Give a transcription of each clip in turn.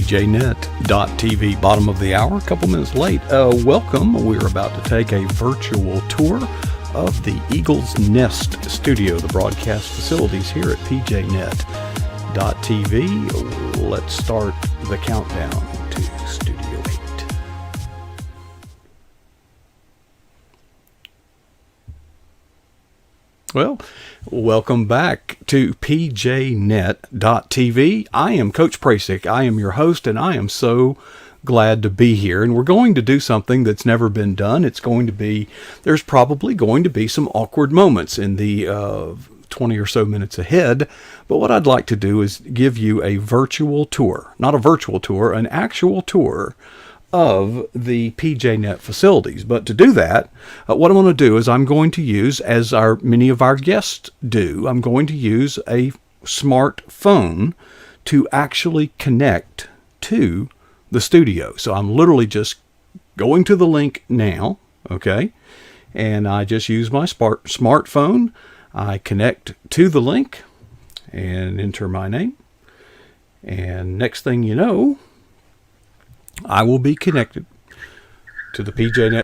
pjnet.tv, bottom of the hour, a couple minutes late. Welcome. We're about to take a virtual tour of the Eagle's Nest studio, the broadcast facilities here at pjnet.tv. Let's start the countdown to Studio 8. Well, welcome back to pjnet.tv. I am Coach Prasek. I am your host, and I am so glad to be here. And we're going to do something that's never been done. There's probably going to be some awkward moments in the 20 or so minutes ahead. But what I'd like to do is give you a virtual tour, not a virtual tour, an actual tour of the PJNet facilities. But to do that, what I'm going to do is I'm going to use, as many of our guests do, I'm going to use a smartphone to actually connect to the studio. So I'm literally just going to the link now, okay? And I just use my smartphone. I connect to the link and enter my name. And next thing you know, I will be connected to the PJNet.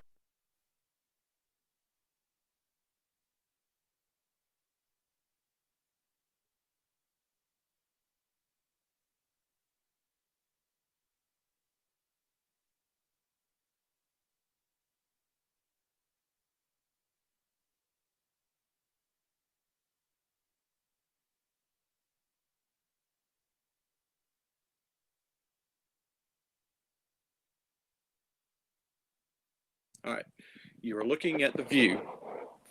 All right, you are looking at the view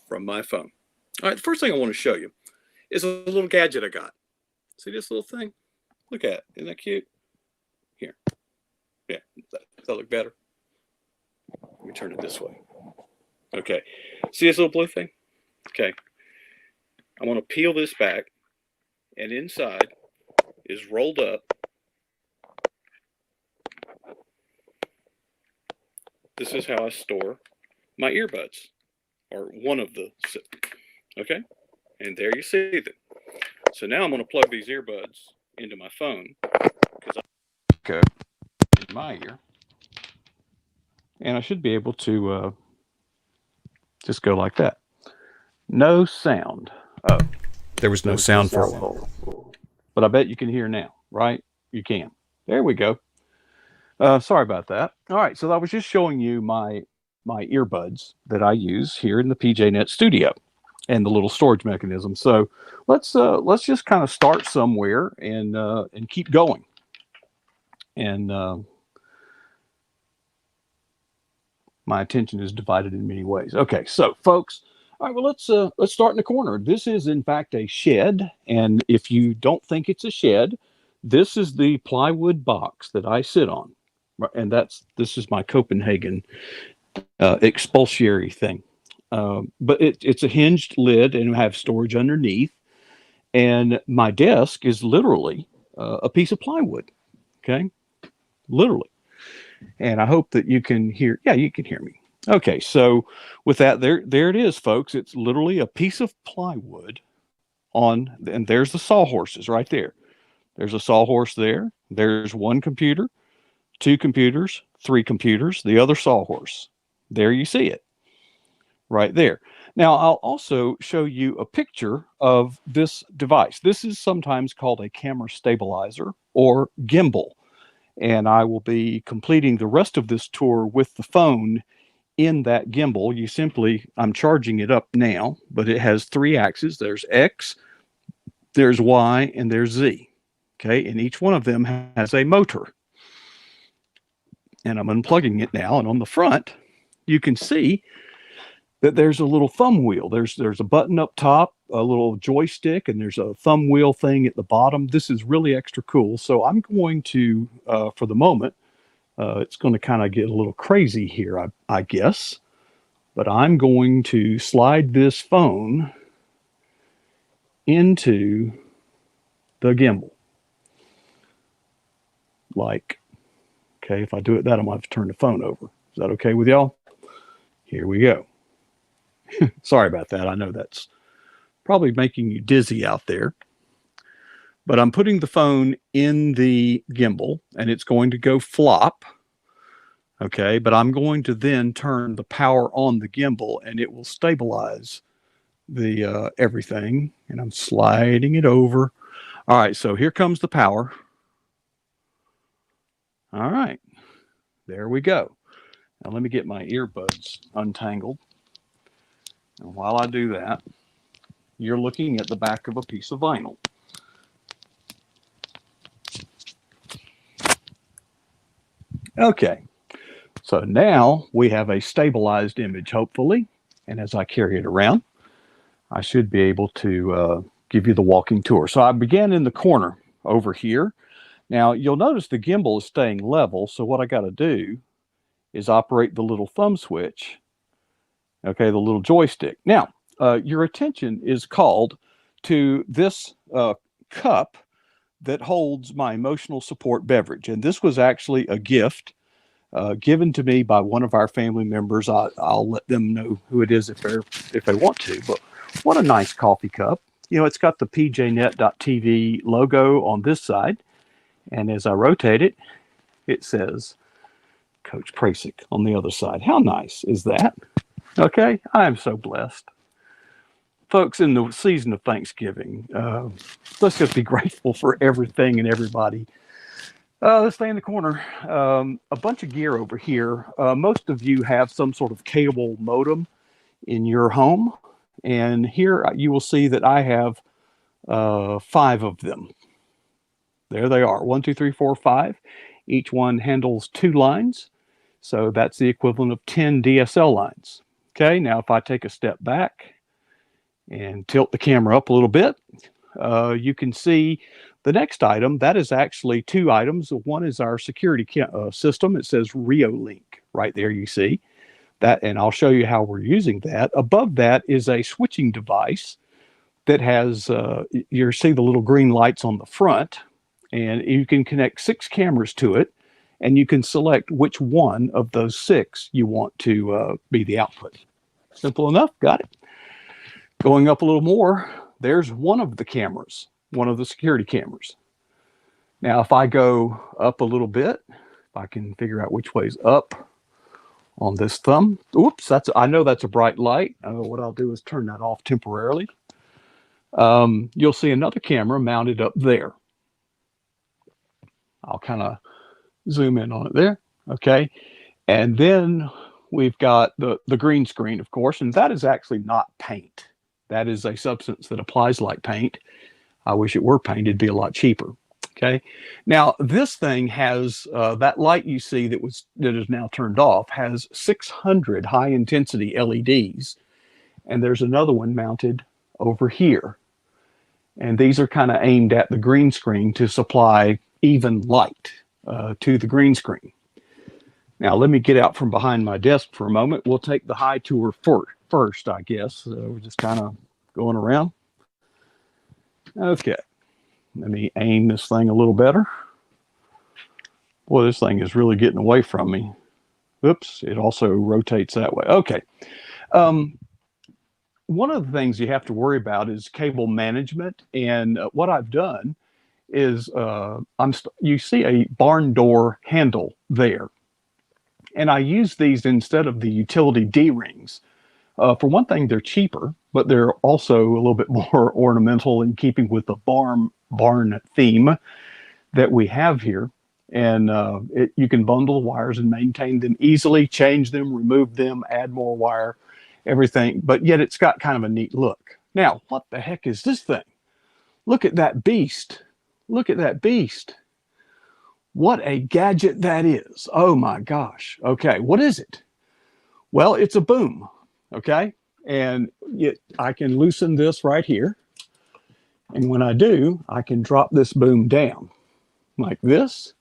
from my phone. All right, the first thing I want to show you is a little gadget I got. See this little thing? Look at it. Isn't that cute? Here. Yeah, does that look better? Let me turn it this way. Okay, see this little blue thing? Okay, I want to peel this back, and inside is rolled up. This is how I store my earbuds, or one of the, okay? And there you see them. So now I'm going to plug these earbuds into my phone, because I go in my ear, and I should be able to just go like that. No sound. Oh, there was no sound for a while, but I bet you can hear now, right? You can. There we go. Sorry about that. All right, so I was just showing you my earbuds that I use here in the PJNet studio and the little storage mechanism. So let's just kind of start somewhere and keep going. And my attention is divided in many ways. Okay, so folks, all right, well let's start in the corner. This is in fact a shed, and if you don't think it's a shed, this is the plywood box that I sit on. And this is my Copenhagen expulsory thing. But it's a hinged lid and have storage underneath. And my desk is literally a piece of plywood. Okay, literally. And I hope that you can hear. Yeah, you can hear me. Okay, so with that, there it is, folks. It's literally a piece of plywood and there's the sawhorses right there. There's a sawhorse there. There's one computer. 2 computers, 3 computers, the other sawhorse. There you see it, right there. Now, I'll also show you a picture of this device. This is sometimes called a camera stabilizer or gimbal, and I will be completing the rest of this tour with the phone in that gimbal. I'm charging it up now, but it has 3 axes. There's X, there's Y, and there's Z. Okay, and each one of them has a motor. And I'm unplugging it now, and on the front, you can see that there's a little thumb wheel. There's a button up top, a little joystick, and there's a thumb wheel thing at the bottom. This is really extra cool. So I'm going to, for the moment, it's going to kind of get a little crazy here, I guess. But I'm going to slide this phone into the gimbal. Okay, if I do it that, I'm going to have to turn the phone over. Is that okay with y'all? Here we go. Sorry about that. I know that's probably making you dizzy out there. But I'm putting the phone in the gimbal and it's going to go flop. Okay, but I'm going to then turn the power on the gimbal and it will stabilize the everything. And I'm sliding it over. All right, so here comes the power. All right, there we go. Now let me get my earbuds untangled. And while I do that, you're looking at the back of a piece of vinyl. Okay, so now we have a stabilized image, hopefully. And as I carry it around, I should be able to give you the walking tour. So I began in the corner over here. Now you'll notice the gimbal is staying level. So what I got to do is operate the little thumb switch, okay, the little joystick. Now, your attention is called to this cup that holds my emotional support beverage. And this was actually a gift given to me by one of our family members. I'll let them know who it is if they want to. But what a nice coffee cup. You know, it's got the pjnet.tv logo on this side. And as I rotate it, it says Coach Prasek on the other side. How nice is that? Okay, I am so blessed. Folks, in the season of Thanksgiving, let's just be grateful for everything and everybody. Let's stay in the corner. A bunch of gear over here. Most of you have some sort of cable modem in your home. And here you will see that I have 5 of them. There they are. 1, 2, 3, 4, 5. Each one handles 2 lines. So that's the equivalent of 10 DSL lines. Okay, now if I take a step back and tilt the camera up a little bit, you can see the next item. That is actually 2 items. One is our security system. It says Reolink right there, you see that, and I'll show you how we're using that. Above that is a switching device that has, you see the little green lights on the front, and you can connect 6 cameras to it, and you can select which one of those 6 you want to be the output. Simple enough, got it. Going up a little more, there's one of the cameras, one of the security cameras. Now, if I go up a little bit, if I can figure out which way's up on this thumb. Oops, I know that's a bright light. What I'll do is turn that off temporarily. You'll see another camera mounted up there. I'll kind of zoom in on it there. Okay. And then we've got the green screen, of course, and that is actually not paint. That is a substance that applies like paint. I wish it were paint, it'd be a lot cheaper. Okay. Now this thing has that light you see that is now turned off has 600 high intensity LEDs, and there's another one mounted over here. And these are kind of aimed at the green screen to supply even light to the green screen. Now let me get out from behind my desk for a moment. We'll take the high tour first, I guess. We're just kind of going around. Okay. Let me aim this thing a little better. Boy, this thing is really getting away from me. Oops, it also rotates that way. Okay. One of the things you have to worry about is cable management. And what I've done is you see a barn door handle there. And I use these instead of the utility D-rings. For one thing, they're cheaper, but they're also a little bit more ornamental in keeping with the barn theme that we have here. And you can bundle the wires and maintain them easily, change them, remove them, add more wire, everything. But yet it's got kind of a neat look. Now, what the heck is this thing? Look at that beast. Look at that beast. What a gadget that is. Oh my gosh. Okay, what is it? Well, it's a boom. Okay, and I can loosen this right here. And when I do, I can drop this boom down like this.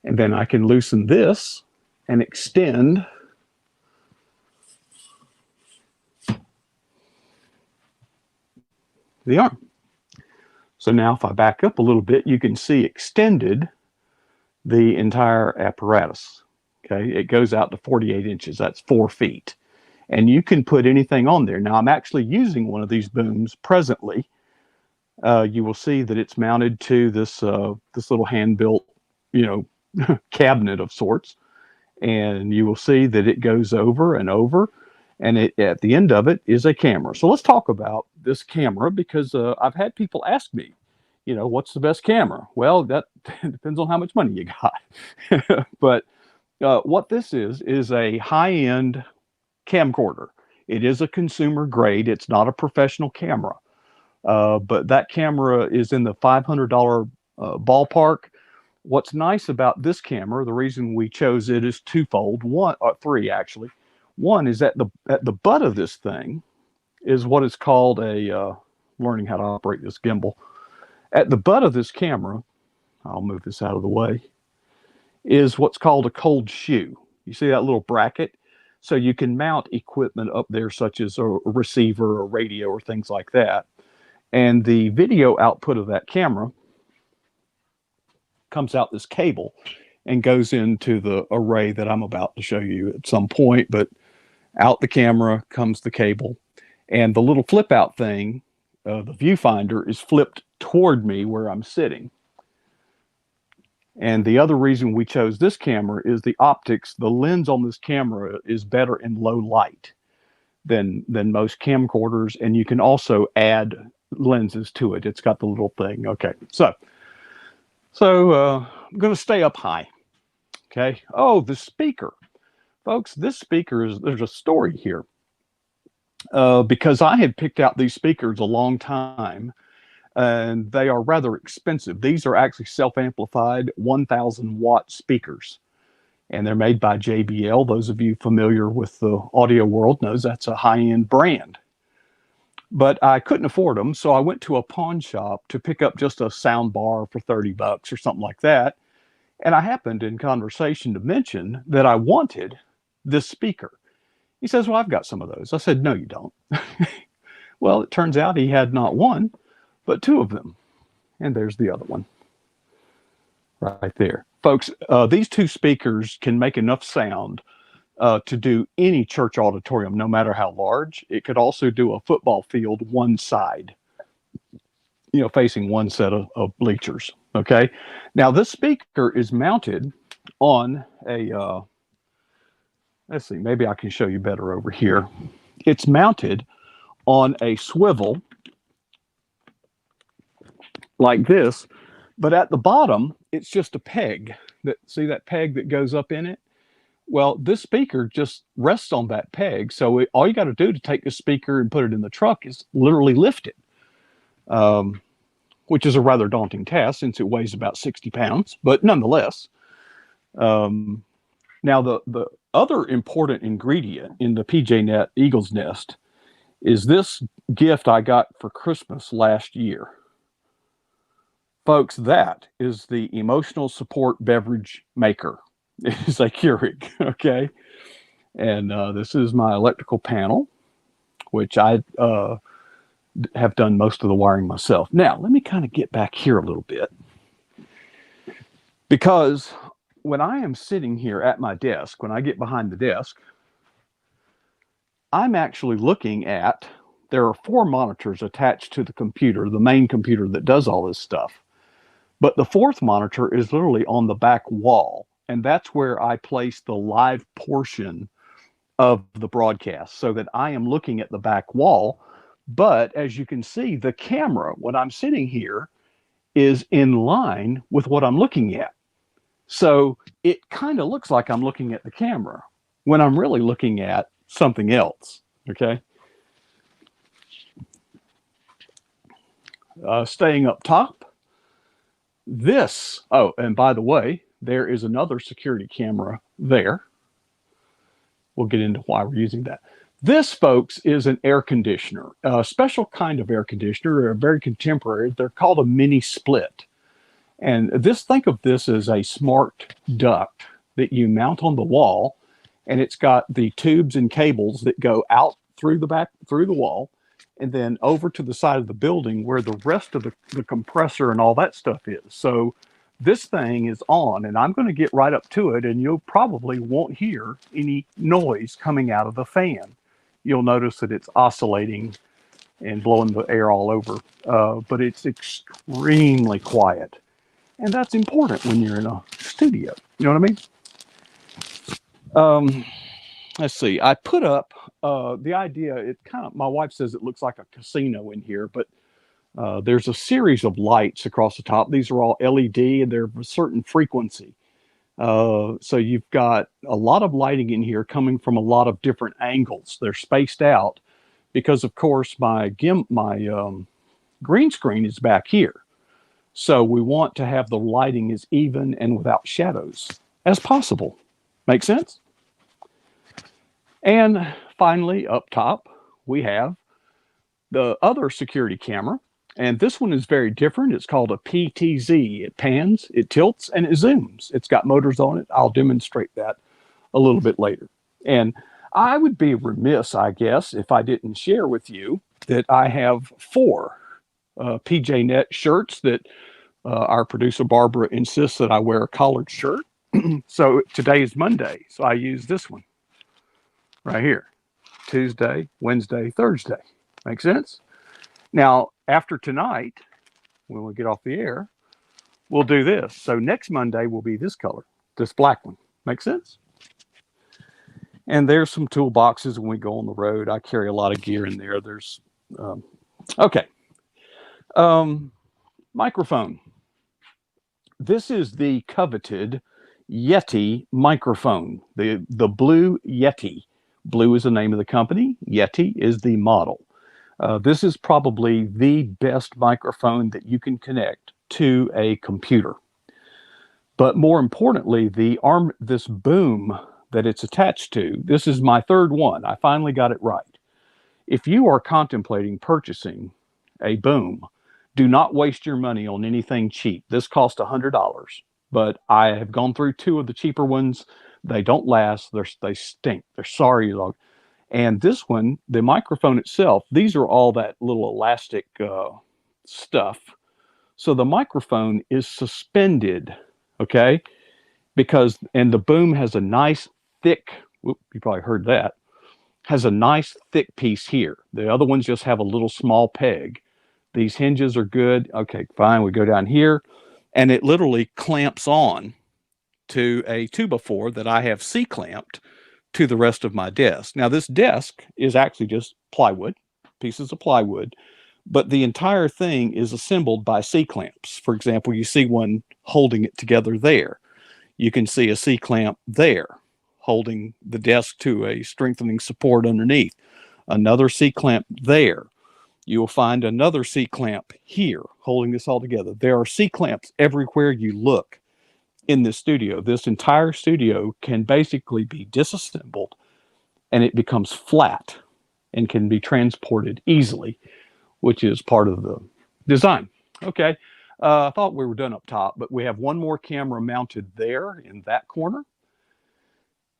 And then I can loosen this and extend the arm. So now if I back up a little bit, you can see extended the entire apparatus. Okay, it goes out to 48 inches. That's 4 feet. And you can put anything on there. Now I'm actually using one of these booms presently you will see that it's mounted to this little hand-built, you know, cabinet of sorts, and you will see that it goes over and over, and at the end of it is a camera. So let's talk about this camera because I've had people ask me, you know, what's the best camera? Well, that depends on how much money you got. But what this is a high-end camcorder. It is a consumer grade. It's not a professional camera. But that camera is in the $500 ballpark. What's nice about this camera, the reason we chose it is twofold. One, or three actually. One is at the butt of this thing is what is called a learning how to operate this gimbal. At the butt of this camera, I'll move this out of the way, is what's called a cold shoe. You see that little bracket? So you can mount equipment up there, such as a receiver or radio or things like that. And the video output of that camera comes out this cable and goes into the array that I'm about to show you at some point. But out the camera comes the cable. And the little flip out thing, the viewfinder, is flipped toward me where I'm sitting. And the other reason we chose this camera is the optics. The lens on this camera is better in low light than most camcorders. And you can also add lenses to it. It's got the little thing. Okay, so I'm going to stay up high. Okay. Oh, the speaker, folks. This speaker is, there's a story here because I had picked out these speakers a long time, and they are rather expensive. These are actually self-amplified 1,000-watt speakers, and they're made by JBL. Those of you familiar with the audio world knows that's a high-end brand. But I couldn't afford them, so I went to a pawn shop to pick up just a sound bar for $30 or something like that. And I happened in conversation to mention that I wanted this speaker. He says, well, I've got some of those. I said, no, you don't. Well, it turns out he had not one, but two of them. And there's the other one right there. Folks, these two speakers can make enough sound to do any church auditorium, no matter how large. It could also do a football field one side, you know, facing one set of bleachers. Okay. Now this speaker is mounted on a, let's see, maybe I can show you better over here. It's mounted on a swivel like this, but at the bottom, it's just a peg. See that peg that goes up in it? Well, this speaker just rests on that peg. So all you got to do to take the speaker and put it in the truck is literally lift it, which is a rather daunting task since it weighs about 60 pounds, but nonetheless. Now, the other important ingredient in the PJ Eagle's Nest is this gift I got for Christmas last year. Folks, that is the emotional support beverage maker. It is a Keurig, okay? And this is my electrical panel, which I have done most of the wiring myself. Now, let me kind of get back here a little bit. Because when I am sitting here at my desk, when I get behind the desk, I'm actually looking at, there are 4 monitors attached to the computer, the main computer that does all this stuff. But the 4th monitor is literally on the back wall. And that's where I place the live portion of the broadcast so that I am looking at the back wall. But as you can see, the camera, when I'm sitting here, is in line with what I'm looking at. So it kind of looks like I'm looking at the camera when I'm really looking at something else, okay? Staying up top, this, oh, and by the way, there is another security camera there. We'll get into why we're using that. This, folks, is an air conditioner, a special kind of air conditioner, very contemporary. They're called a mini split. And this, think of this as a smart duct that you mount on the wall, and it's got the tubes and cables that go out through the back, through the wall, and then over to the side of the building where the rest of the compressor and all that stuff is. So this thing is on, and I'm going to get right up to it, and you'll probably won't hear any noise coming out of the fan. You'll notice that it's oscillating and blowing the air all over. But it's extremely quiet. And that's important when you're in a studio. You know what I mean? Let's see. I put up the idea. It kind of, my wife says it looks like a casino in here, but there's a series of lights across the top. These are all LED and they're of a certain frequency. So you've got a lot of lighting in here coming from a lot of different angles. They're spaced out because, of course, my green screen is back here. So we want to have the lighting as even and without shadows as possible. Make sense? And finally, up top, we have the other security camera. And this one is very different. It's called a PTZ. It pans, it tilts, and it zooms. It's got motors on it. I'll demonstrate that a little bit later. And I would be remiss, I guess, if I didn't share with you that I have 4 PJNet shirts that our producer Barbara insists that I wear a collared shirt. So today is Monday, so I use this one right here. Tuesday, Wednesday, Thursday. Make sense? Now, after tonight, when we get off the air, we'll do this. So next Monday will be this color, this black one. Make sense? And there's some toolboxes when we go on the road. I carry a lot of gear in there. There's, okay. Microphone. This is the coveted Yeti microphone, the blue Yeti. Blue is the name of the company. Yeti is the model. This is probably the best microphone that you can connect to a computer. But more importantly, this boom that it's attached to, this is my 3rd one. I finally got it right. If you are contemplating purchasing a boom, do not waste your money on anything cheap. This cost $100, but I have gone through 2 of the cheaper ones. They don't last. They stink. They're sorry. And this one, the microphone itself, these are all that little elastic stuff. So the microphone is suspended, okay? And the boom has a nice thick, you probably heard that, has a nice thick piece here. The other ones just have a little small peg. These hinges are good. Okay, fine. We go down here, and it literally clamps on to a 2x4 that I have C-clamped to the rest of my desk. Now, this desk is actually just plywood, pieces of plywood, but the entire thing is assembled by C-clamps. For example, you see one holding it together there. You can see a C-clamp there, holding the desk to a strengthening support underneath. Another C-clamp there. You will find another C-clamp here, holding this all together. There are C-clamps everywhere you look in this studio. This entire studio can basically be disassembled and it becomes flat and can be transported easily, which is part of the design. Okay, I thought we were done up top, but we have one more camera mounted there in that corner.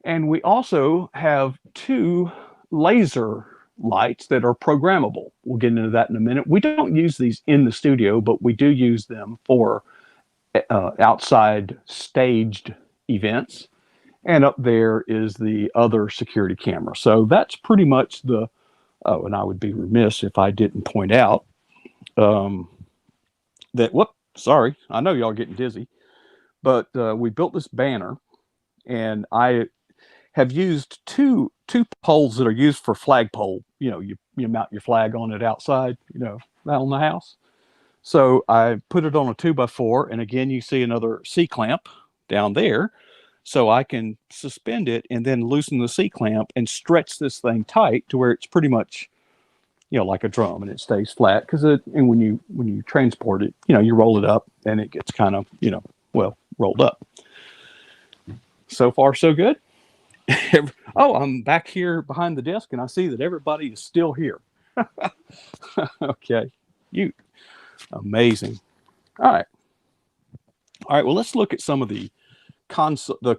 And we also have 2 laser lights that are programmable. We'll get into that in a minute. We don't use these in the studio, but we do use them for outside staged events. And up there is the other security camera. So that's pretty much oh, and I would be remiss if I didn't point out sorry, I know y'all getting dizzy, but we built this banner, and I have used two poles that are used for flagpole. You mount your flag on it outside, on the house. So I put it on a 2x4, and again, you see another C-clamp down there. So I can suspend it and then loosen the C-clamp and stretch this thing tight to where it's pretty much, like a drum, and it stays flat. And when you transport it, you roll it up and it gets kind of, rolled up. So far, so good. Oh, I'm back here behind the desk, and I see that everybody is still here. Okay, amazing. All right. Well, let's look at some of the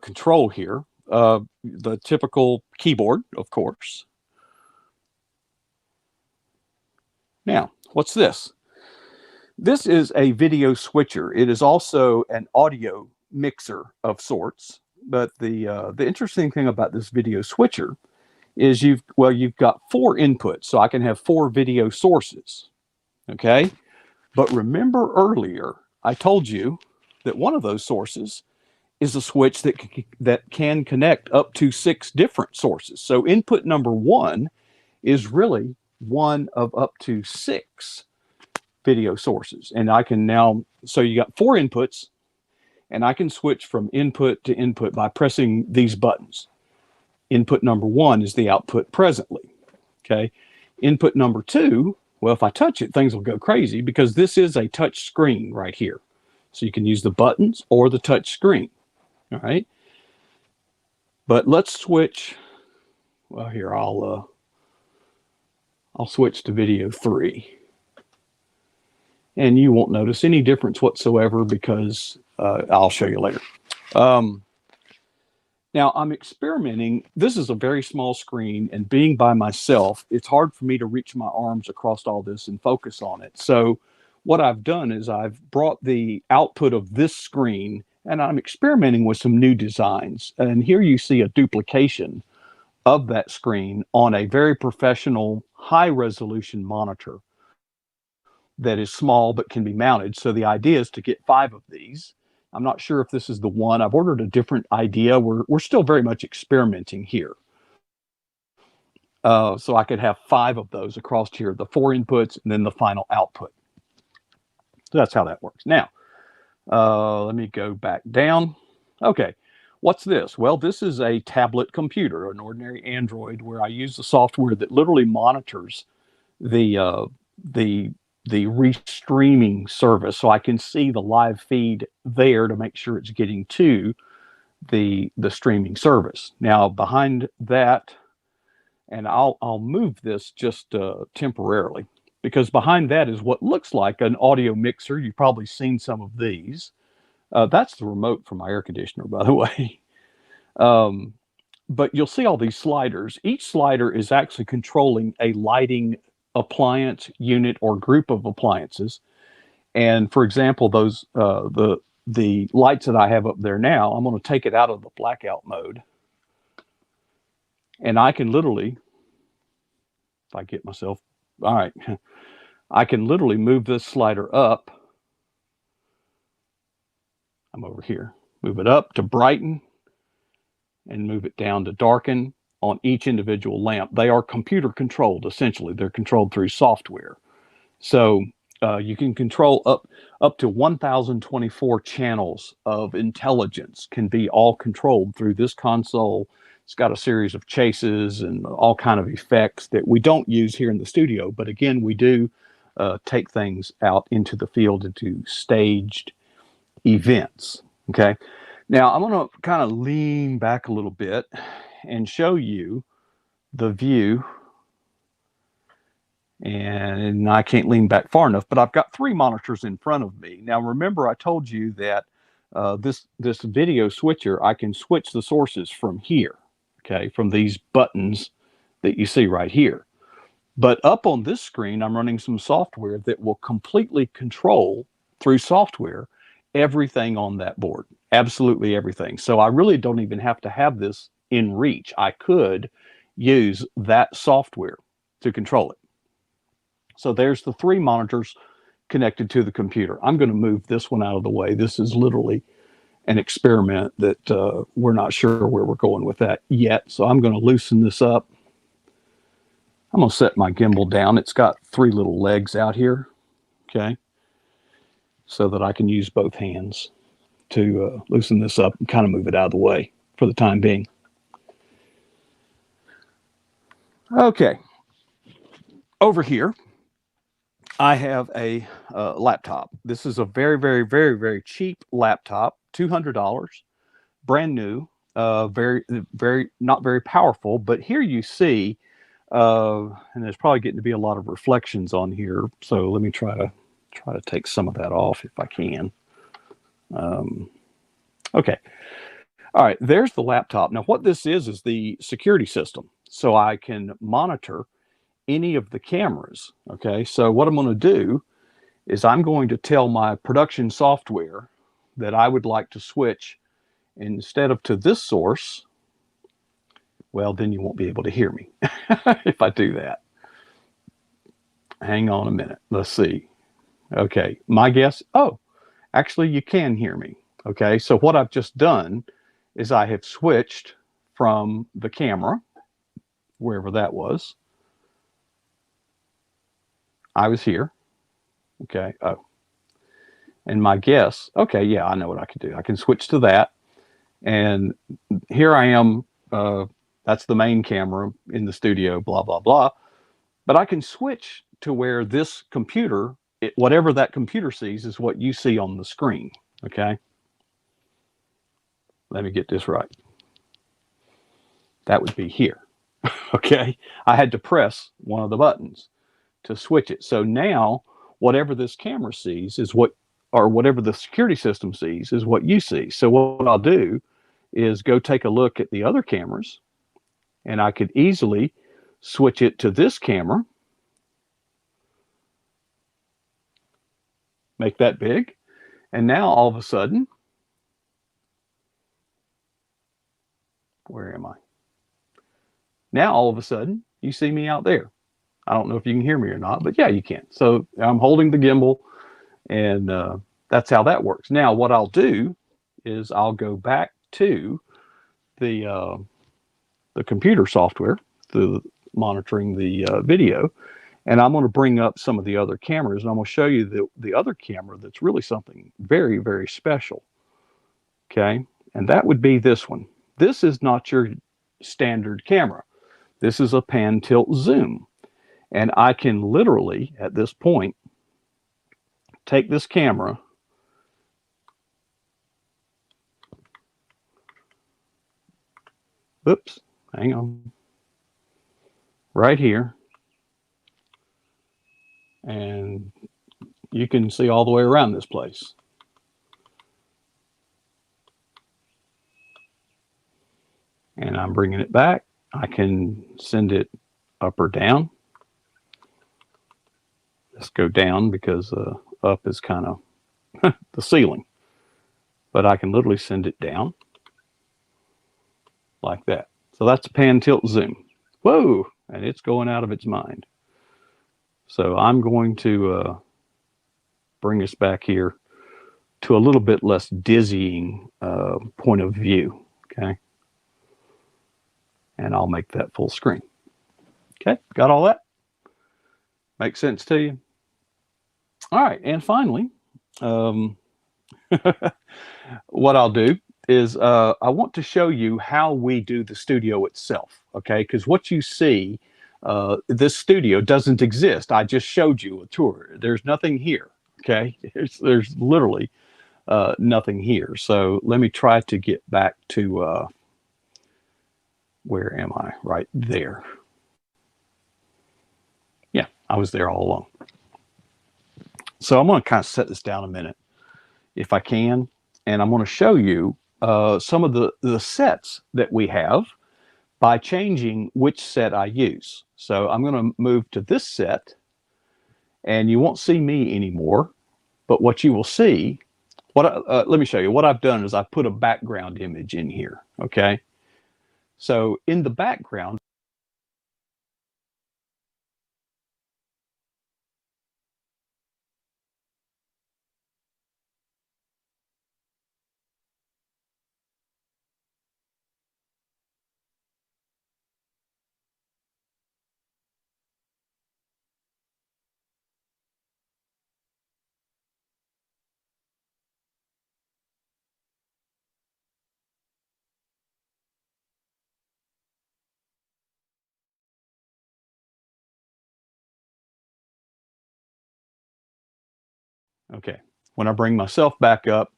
control here. The typical keyboard, of course. Now, what's this? This is a video switcher. It is also an audio mixer of sorts. But the interesting thing about this video switcher is you've got 4 inputs, so I can have 4 video sources. Okay, but remember earlier I told you that one of those sources is a switch that can connect up to 6 different sources. So input number 1 is really one of up to 6 video sources, and I can now, so you got 4 inputs, and I can switch from input to input by pressing these buttons. Input number 1 is the output presently. Okay, input number 2, well, if I touch it, things will go crazy because this is a touch screen right here. So you can use the buttons or the touch screen. All right. But let's switch. Well, here, I'll switch to video 3. And you won't notice any difference whatsoever because I'll show you later. Now, I'm experimenting. This is a very small screen, and being by myself, it's hard for me to reach my arms across all this and focus on it. So what I've done is I've brought the output of this screen, and I'm experimenting with some new designs. And here you see a duplication of that screen on a very professional, high-resolution monitor that is small but can be mounted. So the idea is to get 5 of these. I'm not sure if this is the one. I've ordered a different idea. We're still very much experimenting here. So I could have 5 of those across here, the 4 inputs and then the final output. So that's how that works. Now, let me go back down. Okay, what's this? Well, this is a tablet computer, an ordinary Android, where I use the software that literally monitors the restreaming service, so I can see the live feed there to make sure it's getting to the streaming service. Now behind that, and I'll move this just temporarily, because behind that is what looks like an audio mixer. You've probably seen some of these. That's the remote for my air conditioner, by the way. But you'll see all these sliders. Each slider is actually controlling a lighting appliance, unit, or group of appliances. And for example, those the lights that I have up there now, I'm going to take it out of the blackout mode, and I can literally, if I get myself, all right, I can literally move this slider up. I'm over here. Move it up to brighten and move it down to darken on each individual lamp. They are computer controlled, essentially. They're controlled through software. So you can control up to 1,024 channels of intelligence can be all controlled through this console. It's got a series of chases and all kind of effects that we don't use here in the studio. But again, we do take things out into the field into staged events. Okay. Now I'm going to kind of lean back a little bit and show you the view. And I can't lean back far enough, but I've got 3 monitors in front of me. Now, remember, I told you that this video switcher, I can switch the sources from here, okay, from these buttons that you see right here. But up on this screen, I'm running some software that will completely control, through software, everything on that board, absolutely everything. So I really don't even have to have this in reach. I could use that software to control it. So there's the 3 monitors connected to the computer. I'm going to move this one out of the way. This is literally an experiment that we're not sure where we're going with that yet. So I'm going to loosen this up. I'm going to set my gimbal down. It's got 3 little legs out here, okay, so that I can use both hands to loosen this up and kind of move it out of the way for the time being. Okay. Over here, I have a laptop. This is a very, very, very, very cheap laptop, $200, brand new, very, very, not very powerful. But here you see, and there's probably getting to be a lot of reflections on here. So let me try to take some of that off if I can. Okay. All right. There's the laptop. Now, what this is the security system. So I can monitor any of the cameras. Okay, so what I'm going to do is I'm going to tell my production software that I would like to switch, instead of to this source, Well, then you won't be able to hear me if I do that. Hang on a minute. Let's see. Okay, my guess. Oh, actually, you can hear me. Okay, so what I've just done is I have switched from the camera, wherever that was. I was here. Okay. Oh, and my guess. Okay, yeah, I know what I can do. I can switch to that, and here I am. That's the main camera in the studio. Blah blah blah. But I can switch to where this computer, whatever that computer sees, is what you see on the screen. Okay. Let me get this right. That would be here. Okay. I had to press one of the buttons to switch it. So now, whatever this camera sees is what, or whatever the security system sees is what you see. So what I'll do is go take a look at the other cameras, and I could easily switch it to this camera, make that big, and now all of a sudden, where am I? Now all of a sudden, you see me out there. I don't know if you can hear me or not, but yeah, you can. So I'm holding the gimbal, and that's how that works. Now, what I'll do is I'll go back to the computer software, the monitoring the video, and I'm going to bring up some of the other cameras, and I'm going to show you the other camera that's really something very, very special. Okay, and that would be this one. This is not your standard camera. This is a pan tilt zoom. And I can literally, at this point, take this camera, oops, hang on, right here, and you can see all the way around this place. And I'm bringing it back. I can send it up or down. Let's go down because up is kind of the ceiling. But I can literally send it down like that. So that's a pan tilt zoom. Whoa! And it's going out of its mind. So I'm going to bring us back here to a little bit less dizzying point of view. Okay. And I'll make that full screen. Okay, got all that? Make sense to you? All right, and finally, what I'll do is I want to show you how we do the studio itself, okay? Because what you see, this studio doesn't exist. I just showed you a tour. There's nothing here, okay? There's literally nothing here. So let me try to get back to, where am I? Right there. Yeah, I was there all along. So I'm going to kind of set this down a minute, if I can, and I'm going to show you some of the sets that we have by changing which set I use. So I'm going to move to this set, and you won't see me anymore, but what you will see, let me show you. What I've done is I put a background image in here, okay? So in the background, okay, when I bring myself back up,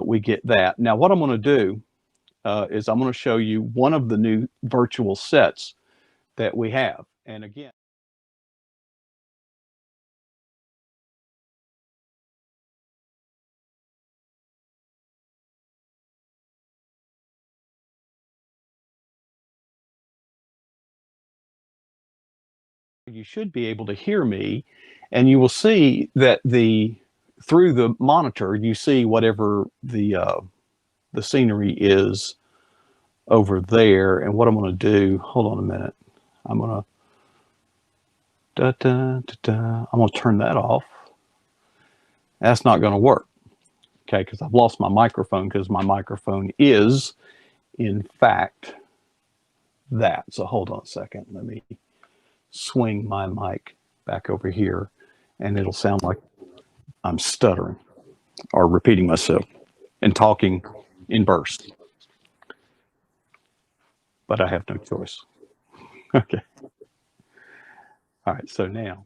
we get that. Now what I'm going to do is I'm going to show you one of the new virtual sets that we have. And again, you should be able to hear me, and you will see that through the monitor you see whatever the scenery is over there. And what I'm going to do, hold on a minute. I'm going to, I'm going to turn that off. That's not going to work. Okay. Cause I've lost my microphone because my microphone is in fact that. So hold on a second. Let me swing my mic back over here and it'll sound like I'm stuttering or repeating myself and talking in bursts, but I have no choice. Okay. All right. So now,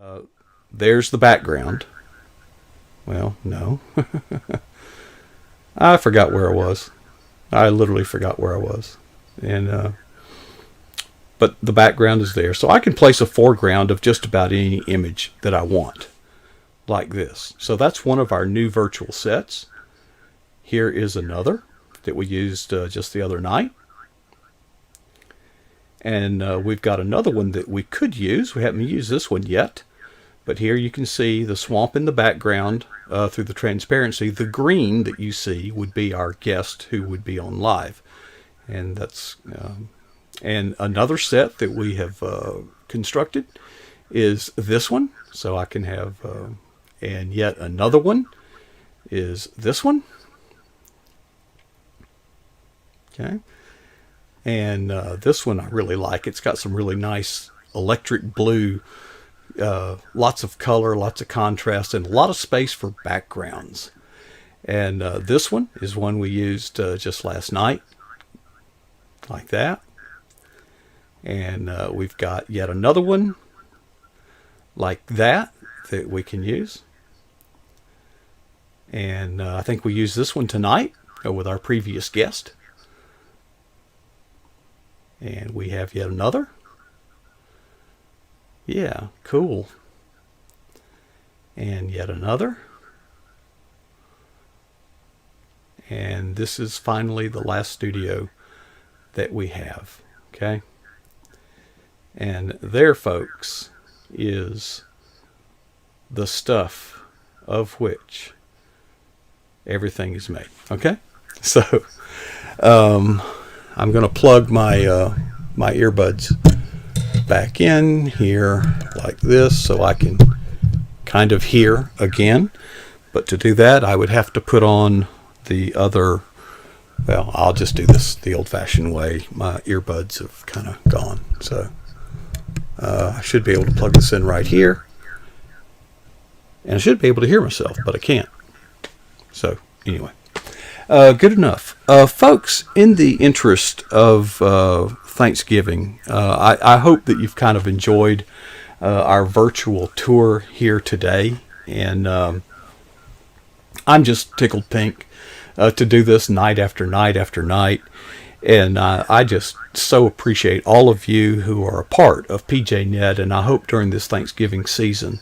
uh, there's the background. Well, no, I forgot where I was. I literally forgot where I was. And, but the background is there. So I can place a foreground of just about any image that I want, like this. So that's one of our new virtual sets. Here is another that we used just the other night. And we've got another one that we could use. We haven't used this one yet. But here you can see the swamp in the background through the transparency. The green that you see would be our guest who would be on live. And that's and another set that we have constructed is this one. So I can have, and yet another one is this one. Okay. And this one I really like. It's got some really nice electric blue, lots of color, lots of contrast, and a lot of space for backgrounds. And this one is one we used just last night, like that. And we've got yet another one like that that we can use. And I think we used this one tonight with our previous guest. And we have yet another. Yeah, cool. And yet another. And this is finally the last studio that we have. Okay. And there, folks, is the stuff of which everything is made. Okay. So, I'm going to plug my my earbuds back in here like this so I can kind of hear again. But to do that, I would have to put on the other, well, I'll just do this the old-fashioned way. My earbuds have kind of gone. So I should be able to plug this in right here. And I should be able to hear myself, but I can't. So anyway. Good enough. Folks, in the interest of Thanksgiving, I hope that you've kind of enjoyed our virtual tour here today. And I'm just tickled pink to do this night after night after night. And I just so appreciate all of you who are a part of PJNet. And I hope during this Thanksgiving season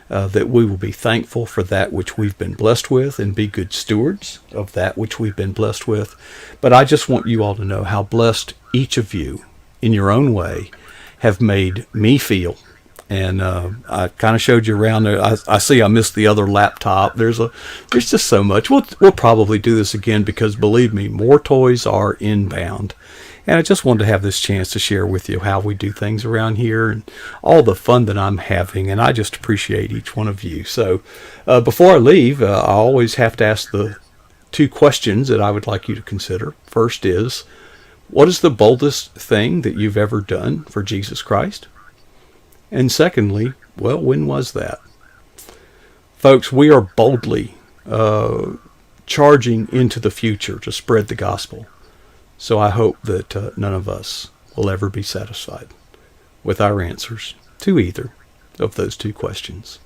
that we will be thankful for that which we've been blessed with and be good stewards of that which we've been blessed with. But I just want you all to know how blessed each of you, in your own way, have made me feel. And I kind of showed you around there. I see I missed the other laptop. There's just so much. We'll probably do this again because, believe me, more toys are inbound. And I just wanted to have this chance to share with you how we do things around here and all the fun that I'm having. And I just appreciate each one of you. So before I leave, I always have to ask the two questions that I would like you to consider. First is, what is the boldest thing that you've ever done for Jesus Christ? And secondly, well, when was that? Folks, we are boldly charging into the future to spread the gospel. So I hope that none of us will ever be satisfied with our answers to either of those two questions.